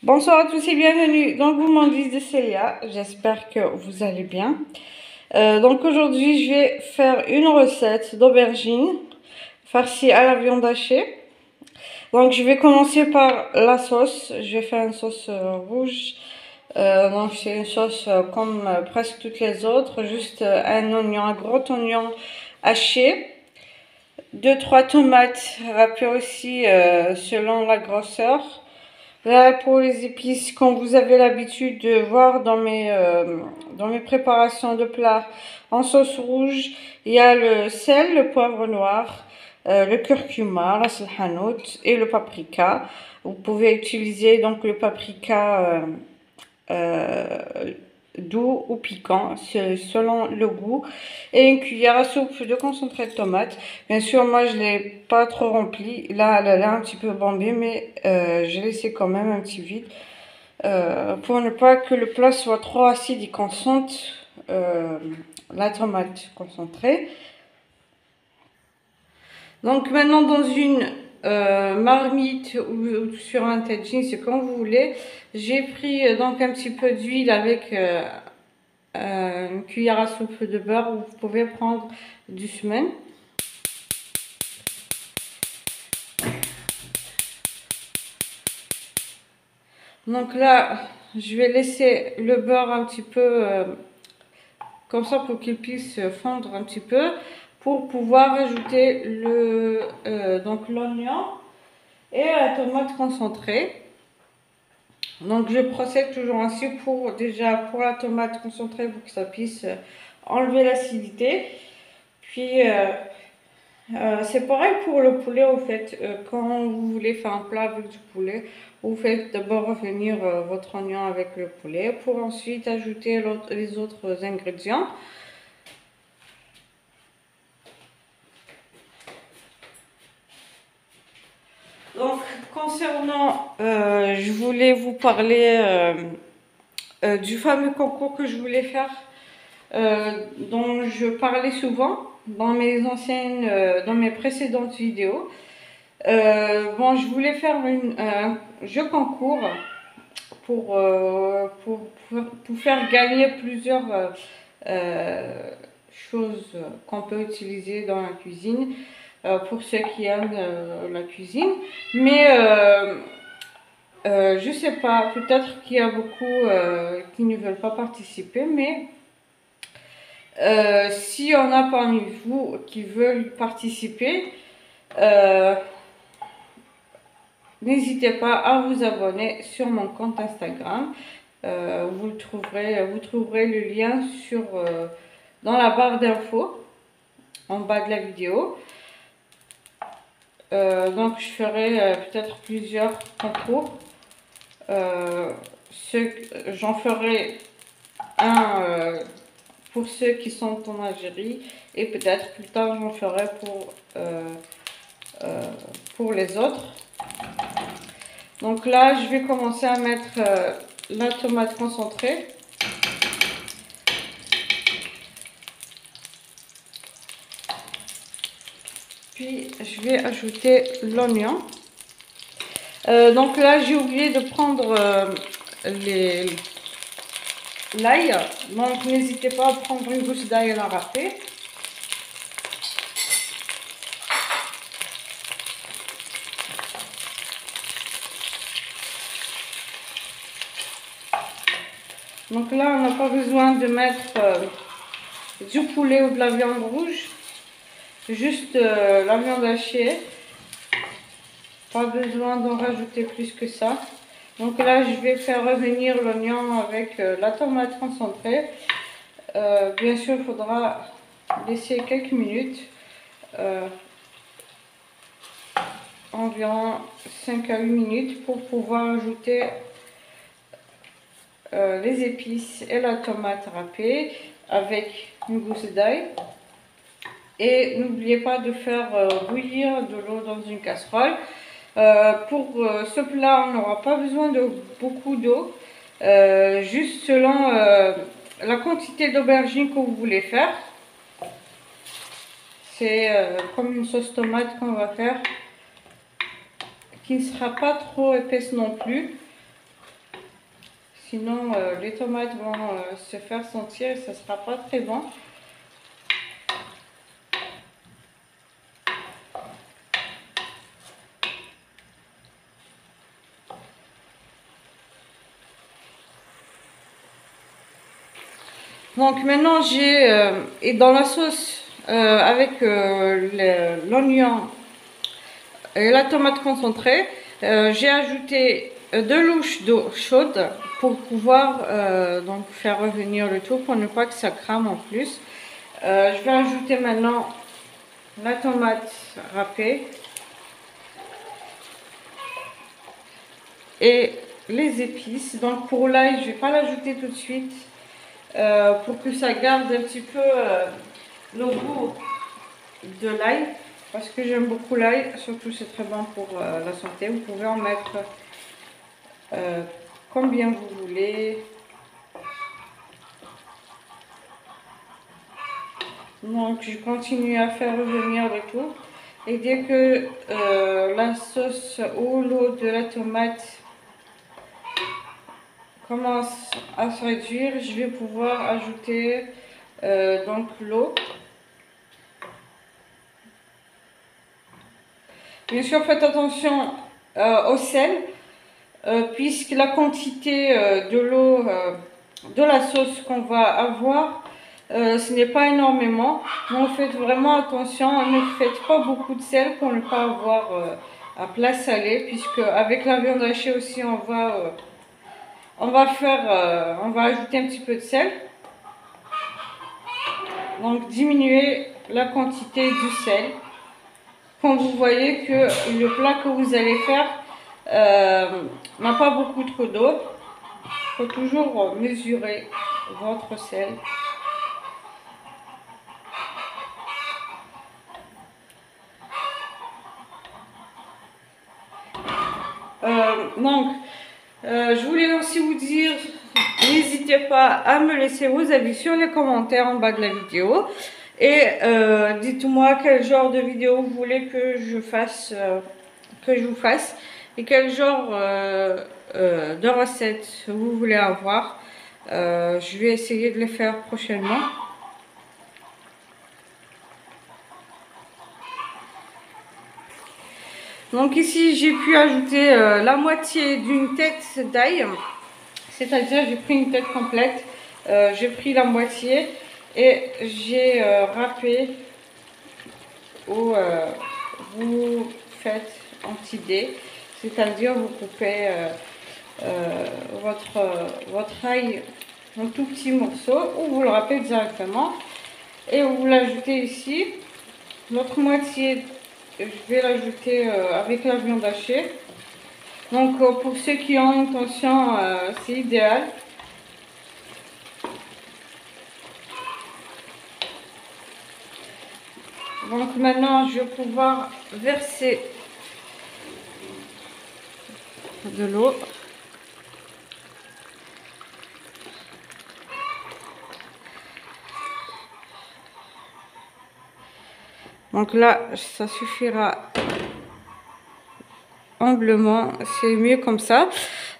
Bonsoir à tous et bienvenue dans le gourmandise de Célia. J'espère que vous allez bien. Donc aujourd'hui, je vais faire une recette d'aubergine farcie à la viande hachée. Donc je vais commencer par la sauce. Je vais faire une sauce rouge. Donc c'est une sauce comme presque toutes les autres, juste un oignon, un gros oignon haché, 2-3 tomates râpées aussi selon la grosseur. Là, pour les épices, comme vous avez l'habitude de voir dans mes préparations de plats en sauce rouge, il y a le sel, le poivre noir, le curcuma, la hanout et le paprika. Vous pouvez utiliser donc le paprika euh, doux ou piquant, selon le goût, et une cuillère à soupe de concentré de tomate. Bien sûr, moi je l'ai pas trop rempli. Là, elle a un petit peu bombé, mais j'ai laissé quand même un petit vide pour ne pas que le plat soit trop acide et qu'on sente la tomate concentrée. Donc maintenant dans une marmite ou sur un tagine, c'est comme vous voulez. J'ai pris donc un petit peu d'huile avec une cuillère à soupe de beurre, ou vous pouvez prendre du semen. Donc là, je vais laisser le beurre un petit peu comme ça pour qu'il puisse fondre un petit peu, pour pouvoir ajouter donc l'oignon et la tomate concentrée. Donc je procède toujours ainsi pour la tomate concentrée, pour que ça puisse enlever l'acidité. Puis c'est pareil pour le poulet, au fait. Quand vous voulez faire un plat avec du poulet, vous faites d'abord revenir votre oignon avec le poulet pour ensuite ajouter les autres ingrédients. Donc, concernant, je voulais vous parler du fameux concours que je voulais faire, dont je parlais souvent dans mes précédentes vidéos. Bon, je voulais faire un jeu concours pour, pour faire gagner plusieurs choses qu'on peut utiliser dans la cuisine, pour ceux qui aiment la cuisine. Mais je sais pas, peut-être qu'il y a beaucoup qui ne veulent pas participer, mais si on a parmi vous qui veulent participer, euh, n'hésitez pas à vous abonner sur mon compte Instagram. Vous trouverez le lien dans la barre d'infos en bas de la vidéo. Donc je ferai peut-être plusieurs concours. J'en ferai un pour ceux qui sont en Algérie, et peut-être plus tard j'en ferai pour les autres. Donc là, je vais commencer à mettre la tomate concentrée. Puis je vais ajouter l'oignon. Donc là, j'ai oublié de prendre l'ail. Donc n'hésitez pas à prendre une gousse d'ail à la râpée. Donc là, on n'a pas besoin de mettre du poulet ou de la viande rouge, juste la viande hachée. Pas besoin d'en rajouter plus que ça. Donc là, je vais faire revenir l'oignon avec la tomate concentrée. Bien sûr, il faudra laisser quelques minutes, environ 5 à 8 minutes, pour pouvoir ajouter les épices et la tomate râpée avec une gousse d'ail. Et n'oubliez pas de faire bouillir de l'eau dans une casserole. Pour ce plat, on n'aura pas besoin de beaucoup d'eau, juste selon la quantité d'aubergines que vous voulez faire. C'est comme une sauce tomate qu'on va faire, qui ne sera pas trop épaisse non plus. Sinon, les tomates vont se faire sentir et ça ne sera pas très bon. Donc maintenant j'ai et dans la sauce avec l'oignon et la tomate concentrée, j'ai ajouté 2 louches d'eau chaude pour pouvoir donc faire revenir le tout pour ne pas que ça crame en plus. Je vais ajouter maintenant la tomate râpée et les épices. Donc pour l'ail, je vais pas l'ajouter tout de suite pour que ça garde un petit peu le goût de l'ail, parce que j'aime beaucoup l'ail, surtout c'est très bon pour la santé. Vous pouvez en mettre combien vous voulez. Donc je continue à faire revenir le tout et dès que la sauce ou l'eau de la tomate commence à se réduire, je vais pouvoir ajouter donc l'eau. Bien sûr, faites attention au sel, puisque la quantité de l'eau de la sauce qu'on va avoir, ce n'est pas énormément. Donc faites vraiment attention, ne faites pas beaucoup de sel pour ne pas avoir à plat salé, puisque avec la viande hachée aussi on va ajouter un petit peu de sel. Donc diminuez la quantité du sel. Quand vous voyez que le plat que vous allez faire n'a pas beaucoup trop d'eau, il faut toujours mesurer votre sel. Je voulais aussi vous dire, n'hésitez pas à me laisser vos avis sur les commentaires en bas de la vidéo. Et dites-moi quel genre de vidéo vous voulez que je vous fasse et quel genre de recettes vous voulez avoir. Je vais essayer de les faire prochainement. Donc ici j'ai pu ajouter la moitié d'une tête d'ail, c'est-à-dire j'ai pris une tête complète, j'ai pris la moitié et j'ai râpé, ou vous faites en petits dés, c'est-à-dire vous coupez votre ail en tout petits morceaux ou vous le râpez directement et vous l'ajoutez ici. L'autre moitié, je vais l'ajouter avec la viande hachée. Donc pour ceux qui ont une tension, c'est idéal. Donc maintenant, je vais pouvoir verser de l'eau. Donc là, ça suffira amplement, c'est mieux comme ça.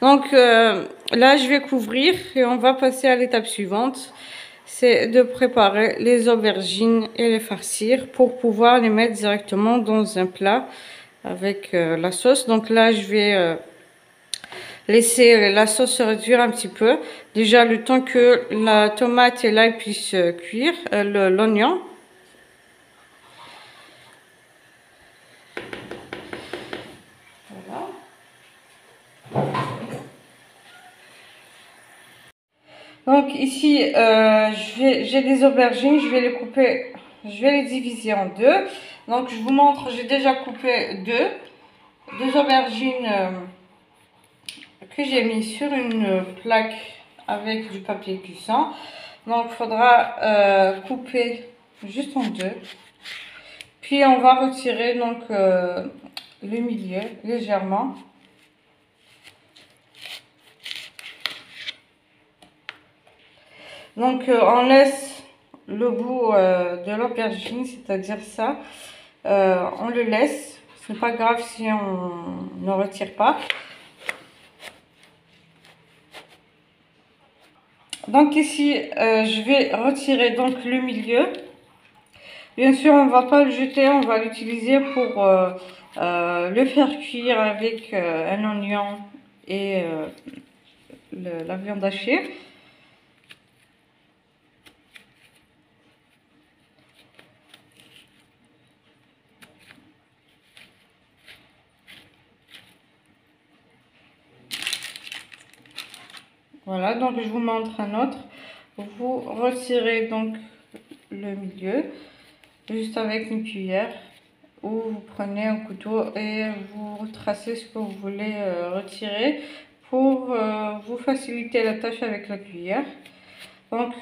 Donc là, je vais couvrir et on va passer à l'étape suivante. C'est de préparer les aubergines et les farcir pour pouvoir les mettre directement dans un plat avec la sauce. Donc là, je vais laisser la sauce se réduire un petit peu. Déjà, le temps que la tomate et l'ail puissent cuire, l'oignon. Donc ici, j'ai des aubergines, je vais les couper, je vais les diviser en deux. Donc je vous montre, j'ai déjà coupé deux aubergines que j'ai mis sur une plaque avec du papier cuisson. Donc il faudra couper juste en deux. Puis on va retirer donc le milieu légèrement. Donc on laisse le bout de l'aubergine, c'est-à-dire ça, on le laisse, ce n'est pas grave si on ne retire pas. Donc ici, je vais retirer donc le milieu. Bien sûr, on ne va pas le jeter, on va l'utiliser pour le faire cuire avec un oignon et la viande hachée. Voilà, donc je vous montre un autre. Vous retirez donc le milieu, juste avec une cuillère, ou vous prenez un couteau et vous retracez ce que vous voulez retirer pour vous faciliter la tâche avec la cuillère. Donc,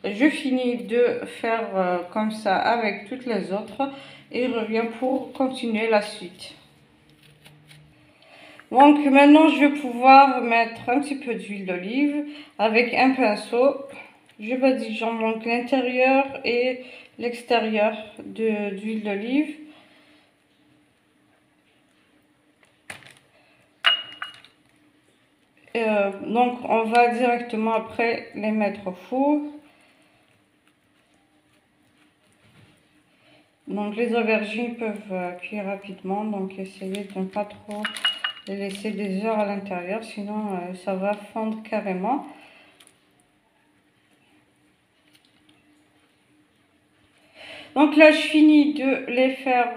je finis de faire comme ça avec toutes les autres et je reviens pour continuer la suite. Donc maintenant je vais pouvoir mettre un petit peu d'huile d'olive avec un pinceau. Je badigeonne donc l'intérieur et l'extérieur d'huile d'olive. Donc on va directement après les mettre au four. Donc les aubergines peuvent cuire rapidement, donc essayez de ne pas trop les laisser des heures à l'intérieur, sinon ça va fondre carrément. Donc là, je finis de les faire,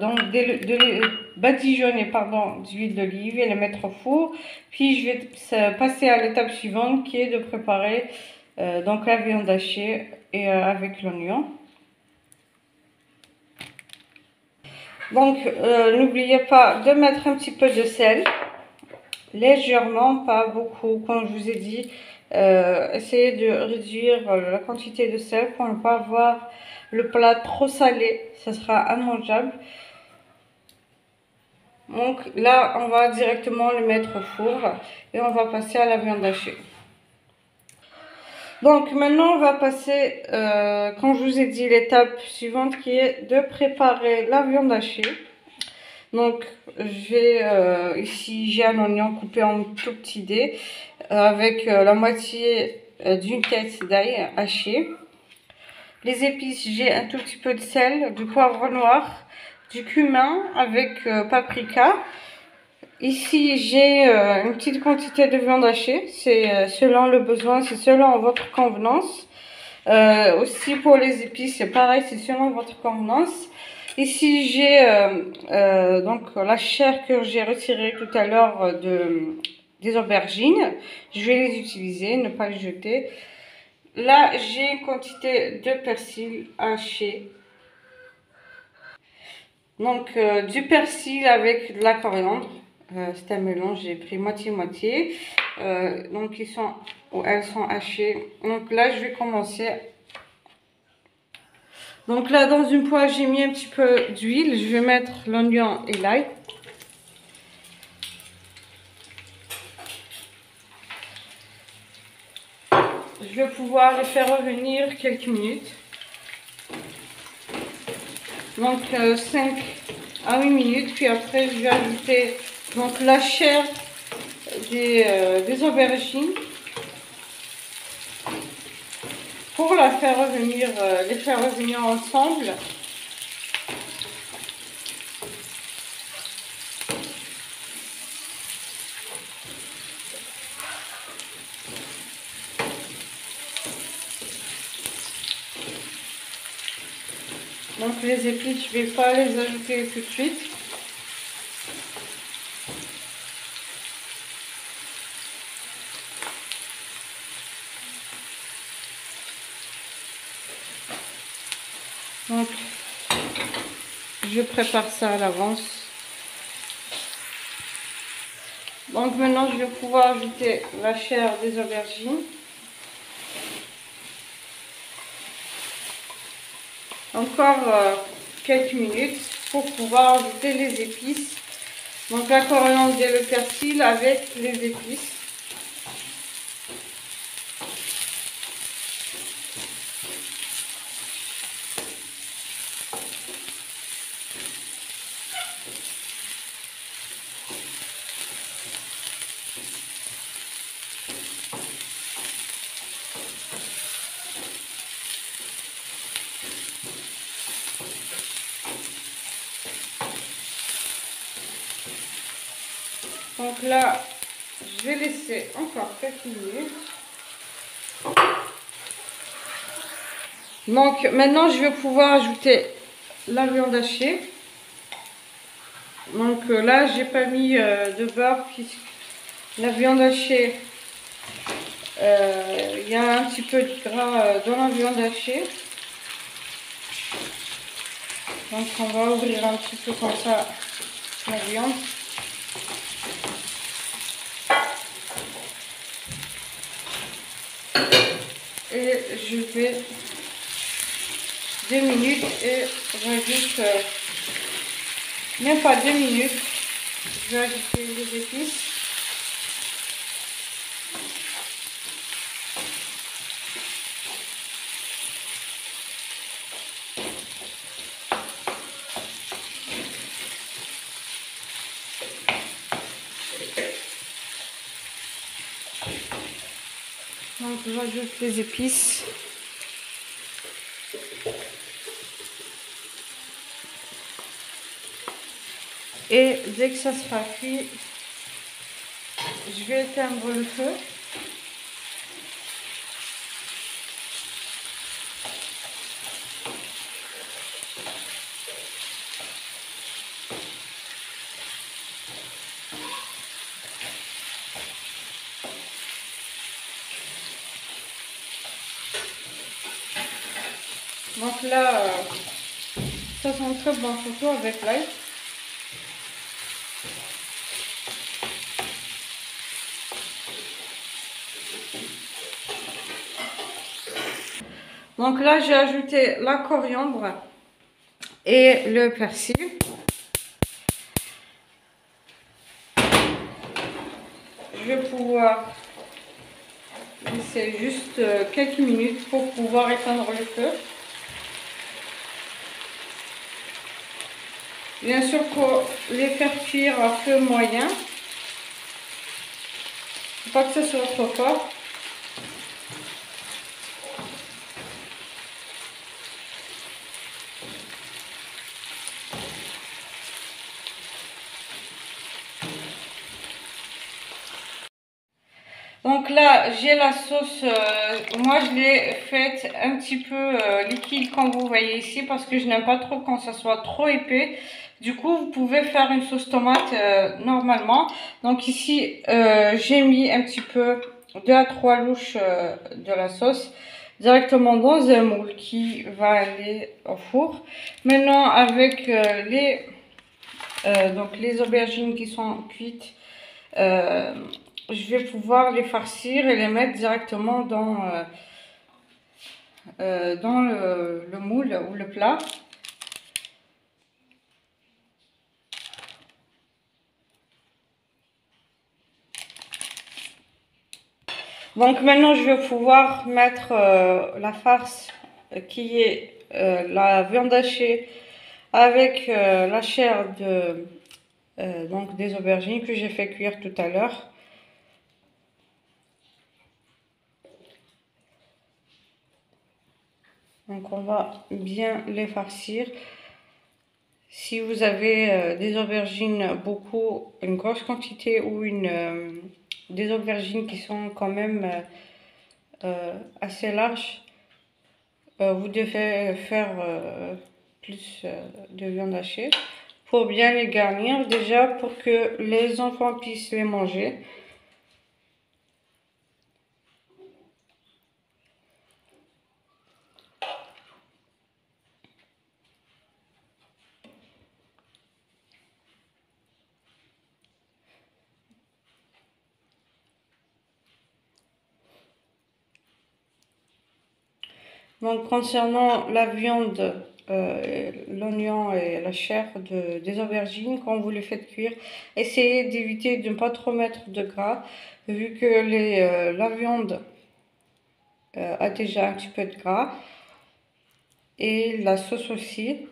donc de les badigeonner pardon, d'huile d'olive et les mettre au four. Puis je vais passer à l'étape suivante qui est de préparer donc la viande hachée et avec l'oignon. Donc n'oubliez pas de mettre un petit peu de sel, légèrement, pas beaucoup, comme je vous ai dit. Essayez de réduire la quantité de sel pour ne pas avoir le plat trop salé, ça sera immangeable. Donc là, on va directement le mettre au four et on va passer à la viande hachée. Donc maintenant, on va passer, comme je vous ai dit, l'étape suivante qui est de préparer la viande hachée. Donc ici, j'ai un oignon coupé en tout petits dés avec la moitié d'une tête d'ail haché. Les épices, j'ai un tout petit peu de sel, du poivre noir, du cumin avec paprika. Ici, j'ai une petite quantité de viande hachée, c'est selon le besoin, c'est selon votre convenance. Aussi pour les épices, c'est pareil, c'est selon votre convenance. Ici, j'ai donc la chair que j'ai retirée tout à l'heure des aubergines. Je vais les utiliser, ne pas les jeter. Là, j'ai une quantité de persil haché. Donc, du persil avec de la coriandre. C'est un mélange, j'ai pris moitié-moitié. Donc, elles sont hachées. Donc là, je vais commencer. Donc là, dans une poêle, j'ai mis un petit peu d'huile. Je vais mettre l'oignon et l'ail. Je vais pouvoir les faire revenir quelques minutes. Donc 5 à 8 minutes. Puis après, je vais ajouter donc la chair des aubergines pour les faire revenir ensemble. Donc les épices, je ne vais pas les ajouter tout de suite. Donc je prépare ça à l'avance. Donc maintenant je vais pouvoir ajouter la chair des aubergines. Encore quelques minutes pour pouvoir ajouter les épices. Donc la coriandre et le persil avec les épices. Donc là, je vais laisser encore quelques minutes. Donc maintenant, je vais pouvoir ajouter la viande hachée. Donc là, j'ai pas mis de beurre puisque la viande hachée, il y a un petit peu de gras dans la viande hachée. Donc on va ouvrir un petit peu comme ça la viande. Et je vais 2 minutes et j'ajoute même pas 2 minutes. Je vais ajouter les épices. Donc j'ajoute les épices. Et dès que ça sera cuit, je vais éteindre le feu. Donc là, ça sent très bon, surtout avec l'ail. Donc là, j'ai ajouté la coriandre et le persil. Je vais pouvoir laisser juste quelques minutes pour pouvoir éteindre le feu. Bien sûr, pour les faire cuire à feu moyen. Faut pas que ce soit trop fort. Donc là, j'ai la sauce, moi je l'ai faite un petit peu liquide comme vous voyez ici parce que je n'aime pas trop quand ça soit trop épais. Du coup, vous pouvez faire une sauce tomate normalement. Donc ici, j'ai mis un petit peu 2 à 3 louches de la sauce directement dans un moule qui va aller au four. Maintenant, avec donc les aubergines qui sont cuites, je vais pouvoir les farcir et les mettre directement dans le moule ou le plat. Donc maintenant je vais pouvoir mettre la farce qui est la viande hachée avec la chair donc des aubergines que j'ai fait cuire tout à l'heure. Donc on va bien les farcir. Si vous avez des aubergines beaucoup, une grosse quantité ou des aubergines qui sont quand même assez larges, vous devez faire plus de viande hachée pour bien les garnir, déjà pour que les enfants puissent les manger. Donc concernant la viande, l'oignon et la chair des aubergines, quand vous les faites cuire, essayez d'éviter de ne pas trop mettre de gras, vu que la viande a déjà un petit peu de gras, et la sauce aussi.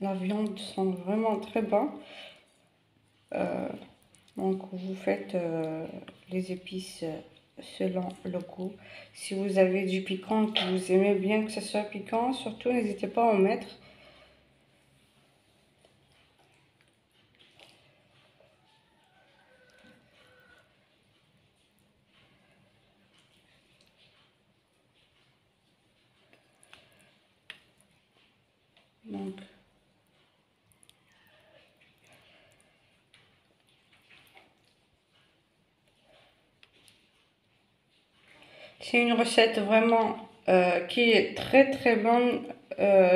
La viande sent vraiment très bon. Donc vous faites les épices selon le goût. Si vous avez du piquant, que vous aimez bien que ce soit piquant, surtout n'hésitez pas à en mettre. Donc c'est une recette vraiment qui est très bonne,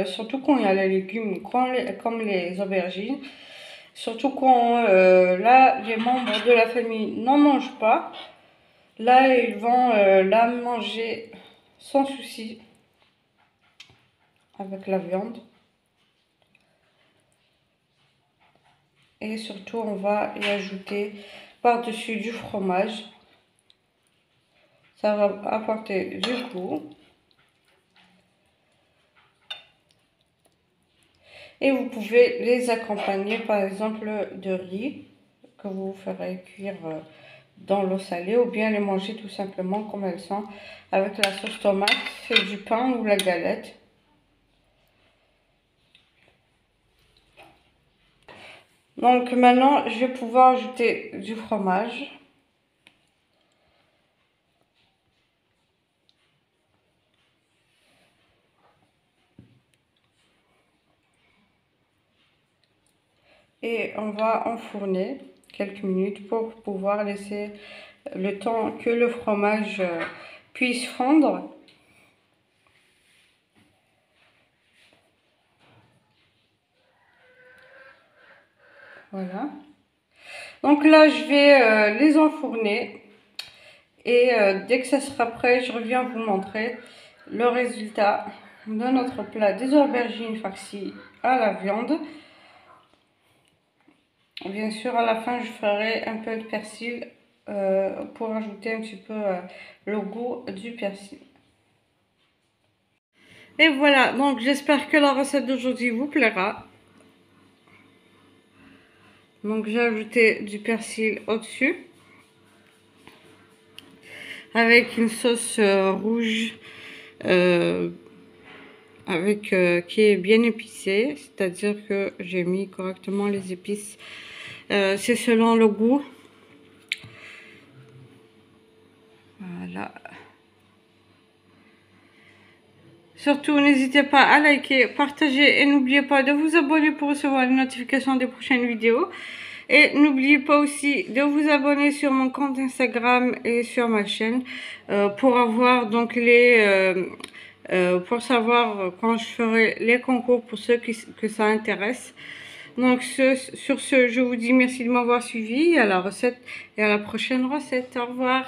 surtout quand il y a les légumes comme les aubergines. Surtout quand là, les membres de la famille n'en mangent pas. Là, ils vont la manger sans souci avec la viande. Et surtout, on va y ajouter par-dessus du fromage. Ça va apporter du goût. Et vous pouvez les accompagner par exemple de riz que vous ferez cuire dans l'eau salée, ou bien les manger tout simplement comme elles sont avec la sauce tomate, c'est du pain ou la galette. Donc maintenant, je vais pouvoir ajouter du fromage. Et on va enfourner quelques minutes pour pouvoir laisser le temps que le fromage puisse fondre. Voilà. Donc là, je vais les enfourner. Et dès que ça sera prêt, je reviens vous montrer le résultat de notre plat des aubergines farcies à la viande. Bien sûr, à la fin, je ferai un peu de persil pour ajouter un petit peu le goût du persil. Et voilà, donc j'espère que la recette d'aujourd'hui vous plaira. Donc j'ai ajouté du persil au-dessus avec une sauce rouge qui est bien épicée, c'est-à-dire que j'ai mis correctement les épices. C'est selon le goût. Voilà. Surtout, n'hésitez pas à liker, partager et n'oubliez pas de vous abonner pour recevoir les notifications des prochaines vidéos. Et n'oubliez pas aussi de vous abonner sur mon compte Instagram et sur ma chaîne pour avoir donc pour savoir quand je ferai les concours pour ceux que ça intéresse. Donc sur ce, je vous dis merci de m'avoir suivi, à la recette et à la prochaine recette. Au revoir.